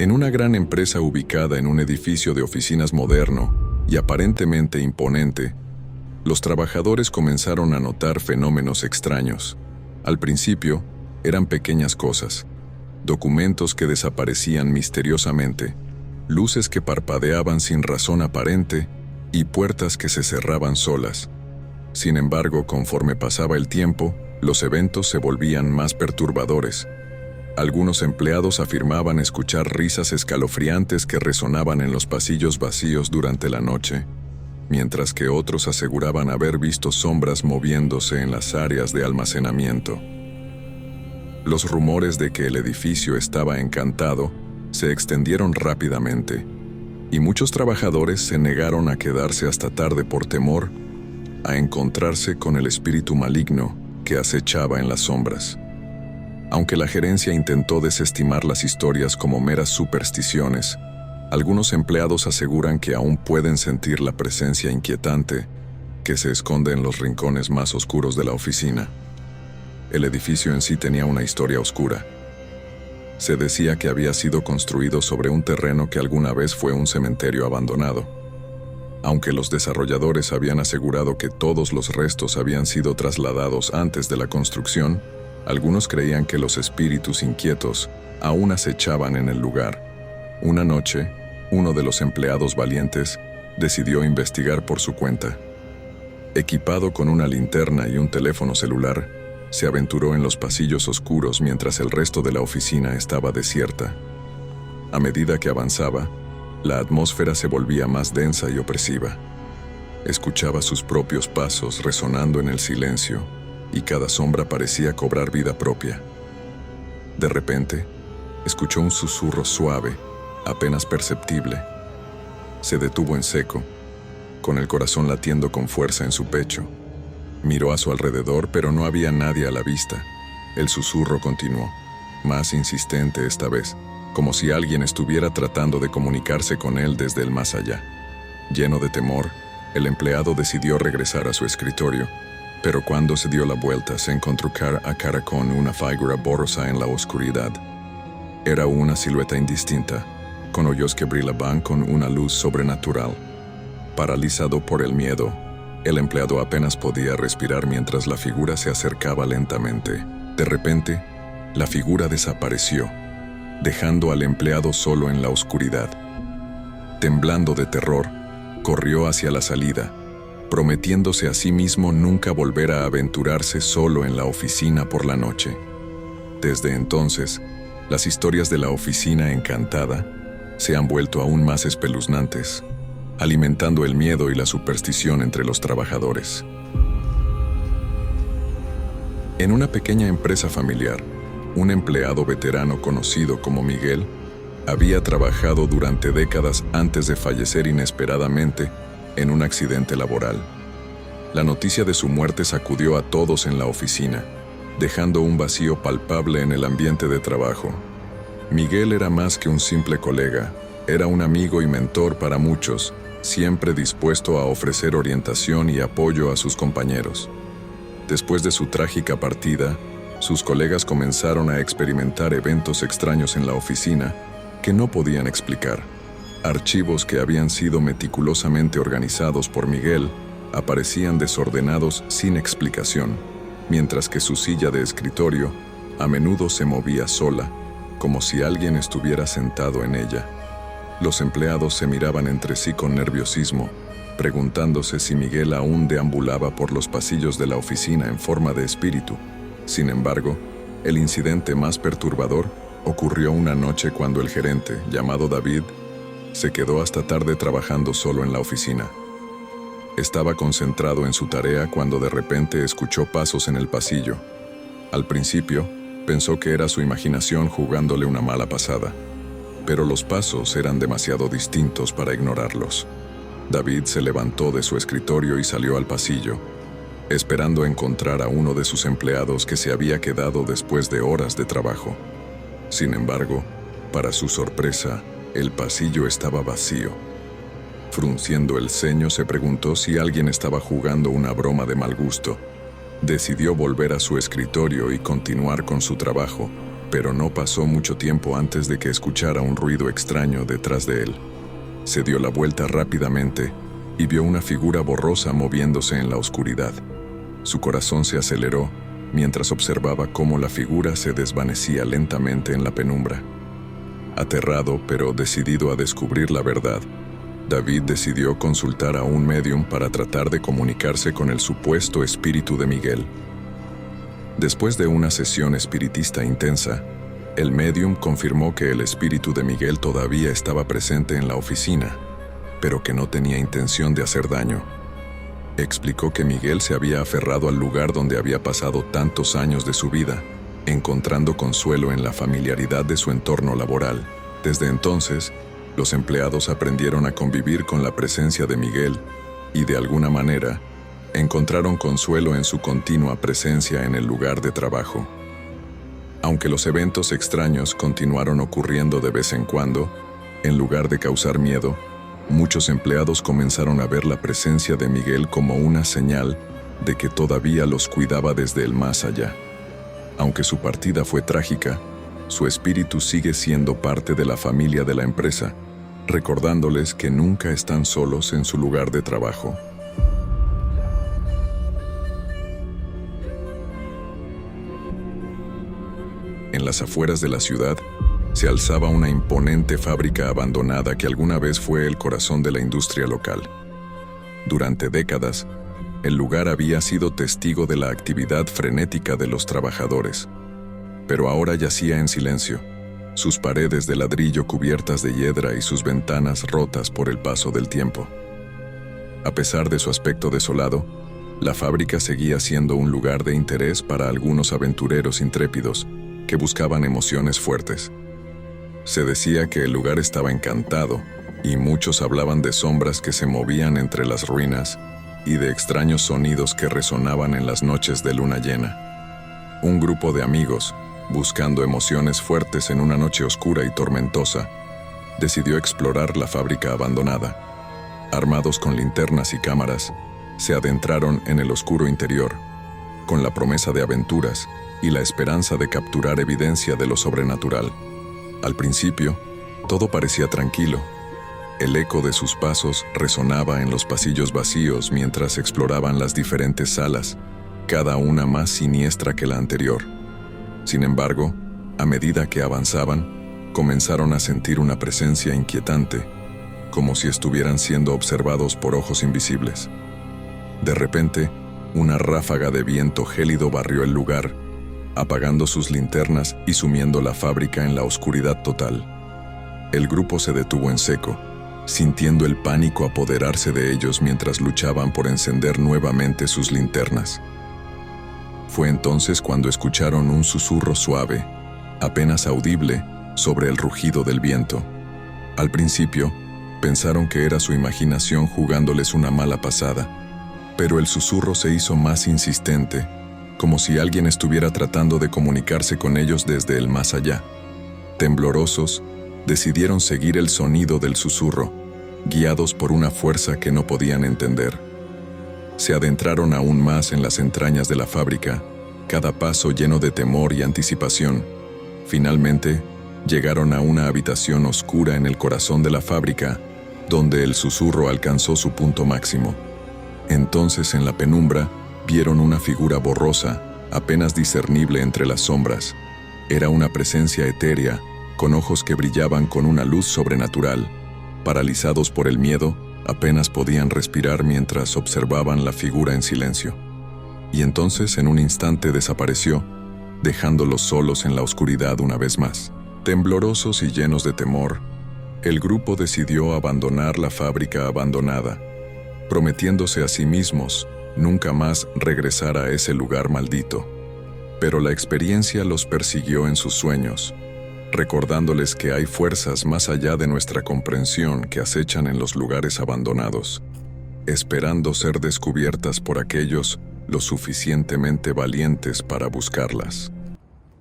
En una gran empresa ubicada en un edificio de oficinas moderno y aparentemente imponente, los trabajadores comenzaron a notar fenómenos extraños. Al principio, eran pequeñas cosas: documentos que desaparecían misteriosamente, luces que parpadeaban sin razón aparente y puertas que se cerraban solas. Sin embargo, conforme pasaba el tiempo, los eventos se volvían más perturbadores. Algunos empleados afirmaban escuchar risas escalofriantes que resonaban en los pasillos vacíos durante la noche, mientras que otros aseguraban haber visto sombras moviéndose en las áreas de almacenamiento. Los rumores de que el edificio estaba encantado se extendieron rápidamente, y muchos trabajadores se negaron a quedarse hasta tarde por temor a encontrarse con el espíritu maligno que acechaba en las sombras. Aunque la gerencia intentó desestimar las historias como meras supersticiones, algunos empleados aseguran que aún pueden sentir la presencia inquietante que se esconde en los rincones más oscuros de la oficina. El edificio en sí tenía una historia oscura. Se decía que había sido construido sobre un terreno que alguna vez fue un cementerio abandonado. Aunque los desarrolladores habían asegurado que todos los restos habían sido trasladados antes de la construcción, algunos creían que los espíritus inquietos aún acechaban en el lugar. Una noche, uno de los empleados valientes decidió investigar por su cuenta. Equipado con una linterna y un teléfono celular, se aventuró en los pasillos oscuros mientras el resto de la oficina estaba desierta. A medida que avanzaba, la atmósfera se volvía más densa y opresiva. Escuchaba sus propios pasos resonando en el silencio, y cada sombra parecía cobrar vida propia. De repente, escuchó un susurro suave, apenas perceptible. Se detuvo en seco, con el corazón latiendo con fuerza en su pecho. Miró a su alrededor, pero no había nadie a la vista. El susurro continuó, más insistente esta vez, como si alguien estuviera tratando de comunicarse con él desde el más allá. Lleno de temor, el empleado decidió regresar a su escritorio, pero cuando se dio la vuelta se encontró cara a cara con una figura borrosa en la oscuridad. Era una silueta indistinta, con ojos que brillaban con una luz sobrenatural. Paralizado por el miedo, el empleado apenas podía respirar mientras la figura se acercaba lentamente. De repente, la figura desapareció, dejando al empleado solo en la oscuridad. Temblando de terror, corrió hacia la salida, prometiéndose a sí mismo nunca volver a aventurarse solo en la oficina por la noche. Desde entonces, las historias de la oficina encantada se han vuelto aún más espeluznantes, alimentando el miedo y la superstición entre los trabajadores. En una pequeña empresa familiar, un empleado veterano conocido como Miguel había trabajado durante décadas antes de fallecer inesperadamente en un accidente laboral. La noticia de su muerte sacudió a todos en la oficina, dejando un vacío palpable en el ambiente de trabajo. Miguel era más que un simple colega, era un amigo y mentor para muchos, siempre dispuesto a ofrecer orientación y apoyo a sus compañeros. Después de su trágica partida, sus colegas comenzaron a experimentar eventos extraños en la oficina que no podían explicar. Archivos que habían sido meticulosamente organizados por Miguel aparecían desordenados sin explicación, mientras que su silla de escritorio a menudo se movía sola, como si alguien estuviera sentado en ella. Los empleados se miraban entre sí con nerviosismo, preguntándose si Miguel aún deambulaba por los pasillos de la oficina en forma de espíritu. Sin embargo, el incidente más perturbador ocurrió una noche cuando el gerente, llamado David, se quedó hasta tarde trabajando solo en la oficina. Estaba concentrado en su tarea cuando de repente escuchó pasos en el pasillo. Al principio, pensó que era su imaginación jugándole una mala pasada, pero los pasos eran demasiado distintos para ignorarlos. David se levantó de su escritorio y salió al pasillo, esperando encontrar a uno de sus empleados que se había quedado después de horas de trabajo. Sin embargo, para su sorpresa, el pasillo estaba vacío. Frunciendo el ceño, se preguntó si alguien estaba jugando una broma de mal gusto. Decidió volver a su escritorio y continuar con su trabajo, Pero no pasó mucho tiempo antes de que escuchara un ruido extraño detrás de él. Se dio la vuelta rápidamente y vio una figura borrosa moviéndose en la oscuridad. Su corazón se aceleró mientras observaba cómo la figura se desvanecía lentamente en la penumbra. Aterrado, pero decidido a descubrir la verdad, David decidió consultar a un médium para tratar de comunicarse con el supuesto espíritu de Miguel. Después de una sesión espiritista intensa, el médium confirmó que el espíritu de Miguel todavía estaba presente en la oficina, pero que no tenía intención de hacer daño. Explicó que Miguel se había aferrado al lugar donde había pasado tantos años de su vida, encontrando consuelo en la familiaridad de su entorno laboral. Desde entonces, los empleados aprendieron a convivir con la presencia de Miguel y, de alguna manera, encontraron consuelo en su continua presencia en el lugar de trabajo. Aunque los eventos extraños continuaron ocurriendo de vez en cuando, en lugar de causar miedo, muchos empleados comenzaron a ver la presencia de Miguel como una señal de que todavía los cuidaba desde el más allá. Aunque su partida fue trágica, su espíritu sigue siendo parte de la familia de la empresa, recordándoles que nunca están solos en su lugar de trabajo. En las afueras de la ciudad, se alzaba una imponente fábrica abandonada que alguna vez fue el corazón de la industria local. Durante décadas, el lugar había sido testigo de la actividad frenética de los trabajadores, pero ahora yacía en silencio, sus paredes de ladrillo cubiertas de hiedra y sus ventanas rotas por el paso del tiempo. A pesar de su aspecto desolado, la fábrica seguía siendo un lugar de interés para algunos aventureros intrépidos que buscaban emociones fuertes. Se decía que el lugar estaba encantado, y muchos hablaban de sombras que se movían entre las ruinas y de extraños sonidos que resonaban en las noches de luna llena. Un grupo de amigos, buscando emociones fuertes en una noche oscura y tormentosa, decidió explorar la fábrica abandonada. Armados con linternas y cámaras, se adentraron en el oscuro interior, con la promesa de aventuras y la esperanza de capturar evidencia de lo sobrenatural. Al principio, todo parecía tranquilo. El eco de sus pasos resonaba en los pasillos vacíos mientras exploraban las diferentes salas, cada una más siniestra que la anterior. Sin embargo, a medida que avanzaban, comenzaron a sentir una presencia inquietante, como si estuvieran siendo observados por ojos invisibles. De repente, una ráfaga de viento gélido barrió el lugar, apagando sus linternas y sumiendo la fábrica en la oscuridad total. El grupo se detuvo en seco, sintiendo el pánico apoderarse de ellos mientras luchaban por encender nuevamente sus linternas. Fue entonces cuando escucharon un susurro suave, apenas audible, sobre el rugido del viento. Al principio, pensaron que era su imaginación jugándoles una mala pasada, pero el susurro se hizo más insistente, como si alguien estuviera tratando de comunicarse con ellos desde el más allá. Temblorosos, decidieron seguir el sonido del susurro, guiados por una fuerza que no podían entender. Se adentraron aún más en las entrañas de la fábrica, cada paso lleno de temor y anticipación. Finalmente, llegaron a una habitación oscura en el corazón de la fábrica, donde el susurro alcanzó su punto máximo. Entonces, en la penumbra, vieron una figura borrosa, apenas discernible entre las sombras. Era una presencia etérea, con ojos que brillaban con una luz sobrenatural. Paralizados por el miedo, apenas podían respirar mientras observaban la figura en silencio. Y entonces, en un instante, desapareció, dejándolos solos en la oscuridad una vez más. Temblorosos y llenos de temor, el grupo decidió abandonar la fábrica abandonada, prometiéndose a sí mismos nunca más regresar a ese lugar maldito. Pero la experiencia los persiguió en sus sueños, recordándoles que hay fuerzas más allá de nuestra comprensión que acechan en los lugares abandonados, esperando ser descubiertas por aquellos lo suficientemente valientes para buscarlas.